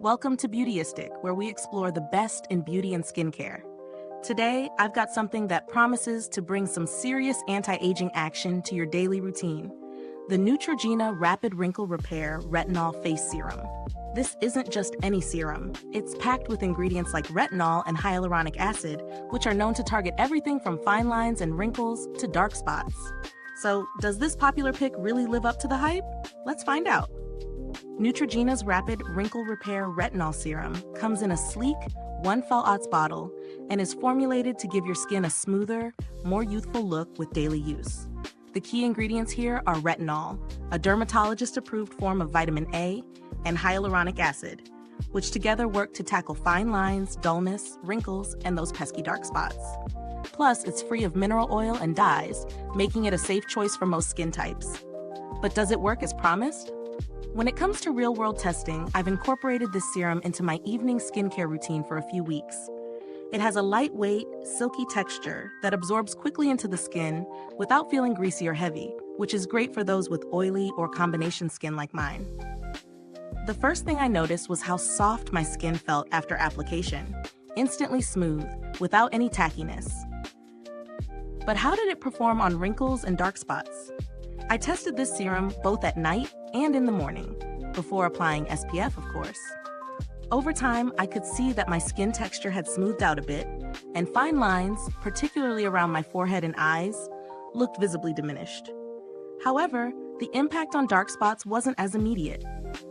Welcome to Beautyistic, where we explore the best in beauty and skincare. Today, I've got something that promises to bring some serious anti-aging action to your daily routine. The Neutrogena Rapid Wrinkle Repair Retinol Face Serum. This isn't just any serum. It's packed with ingredients like retinol and hyaluronic acid, which are known to target everything from fine lines and wrinkles to dark spots. So, does this popular pick really live up to the hype? Let's find out. Neutrogena's Rapid Wrinkle Repair Retinol Serum comes in a sleek, 1 fl bottle and is formulated to give your skin a smoother, more youthful look with daily use. The key ingredients here are retinol, a dermatologist-approved form of vitamin A, and hyaluronic acid, which together work to tackle fine lines, dullness, wrinkles, and those pesky dark spots. Plus, it's free of mineral oil and dyes, making it a safe choice for most skin types. But does it work as promised? When it comes to real-world testing, I've incorporated this serum into my evening skincare routine for a few weeks. It has a lightweight, silky texture that absorbs quickly into the skin without feeling greasy or heavy, which is great for those with oily or combination skin like mine. The first thing I noticed was how soft my skin felt after application, instantly smooth, without any tackiness. But how did it perform on wrinkles and dark spots? I tested this serum both at night and in the morning, before applying SPF, of course. Over time, I could see that my skin texture had smoothed out a bit, and fine lines, particularly around my forehead and eyes, looked visibly diminished. However, the impact on dark spots wasn't as immediate.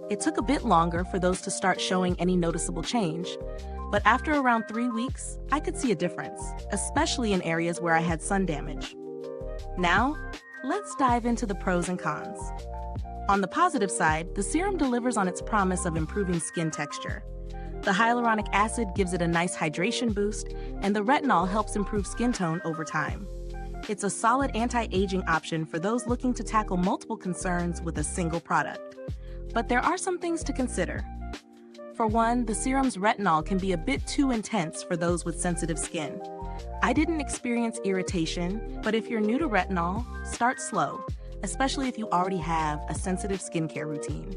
It took a bit longer for those to start showing any noticeable change, but after around 3 weeks, I could see a difference, especially in areas where I had sun damage. Now, let's dive into the pros and cons. On the positive side, the serum delivers on its promise of improving skin texture. The hyaluronic acid gives it a nice hydration boost, and the retinol helps improve skin tone over time. It's a solid anti-aging option for those looking to tackle multiple concerns with a single product. But there are some things to consider. For one, the serum's retinol can be a bit too intense for those with sensitive skin. I didn't experience irritation, but if you're new to retinol, start slow, especially if you already have a sensitive skincare routine.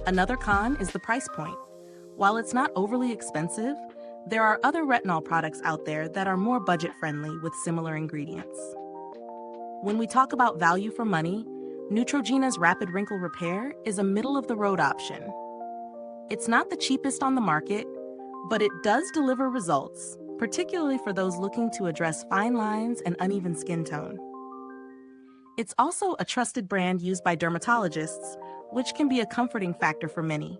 Another con is the price point. While it's not overly expensive, there are other retinol products out there that are more budget-friendly with similar ingredients. When we talk about value for money, Neutrogena's Rapid Wrinkle Repair is a middle-of-the-road option. It's not the cheapest on the market, but it does deliver results, particularly for those looking to address fine lines and uneven skin tone. It's also a trusted brand used by dermatologists, which can be a comforting factor for many.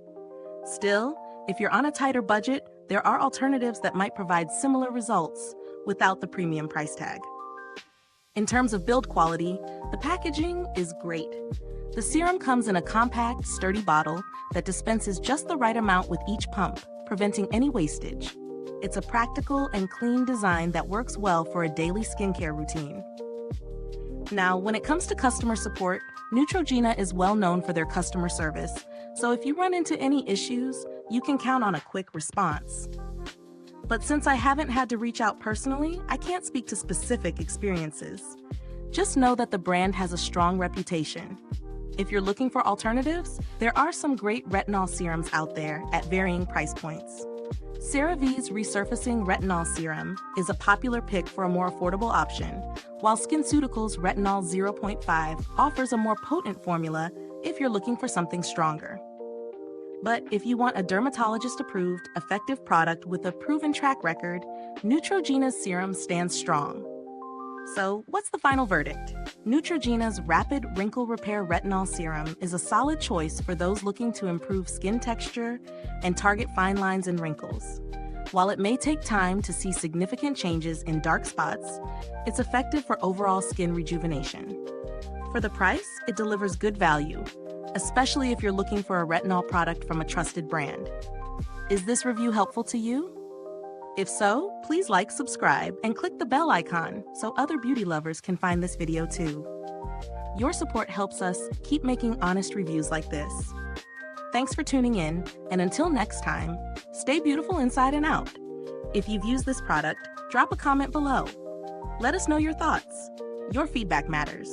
Still, if you're on a tighter budget, there are alternatives that might provide similar results without the premium price tag. In terms of build quality, the packaging is great. The serum comes in a compact, sturdy bottle that dispenses just the right amount with each pump, preventing any wastage. It's a practical and clean design that works well for a daily skincare routine. Now, when it comes to customer support, Neutrogena is well known for their customer service, so if you run into any issues, you can count on a quick response. But since I haven't had to reach out personally, I can't speak to specific experiences. Just know that the brand has a strong reputation. If you're looking for alternatives, there are some great retinol serums out there at varying price points. CeraVe's Resurfacing Retinol Serum is a popular pick for a more affordable option, while SkinCeuticals Retinol 0.5 offers a more potent formula if you're looking for something stronger. But if you want a dermatologist-approved, effective product with a proven track record, Neutrogena's serum stands strong. So, what's the final verdict? Neutrogena's Rapid Wrinkle Repair Retinol Serum is a solid choice for those looking to improve skin texture and target fine lines and wrinkles. While it may take time to see significant changes in dark spots, it's effective for overall skin rejuvenation. For the price, it delivers good value, especially if you're looking for a retinol product from a trusted brand. Is this review helpful to you? If so, please like, subscribe, and click the bell icon so other beauty lovers can find this video too. Your support helps us keep making honest reviews like this. Thanks for tuning in, and until next time, stay beautiful inside and out. If you've used this product, drop a comment below. Let us know your thoughts. Your feedback matters.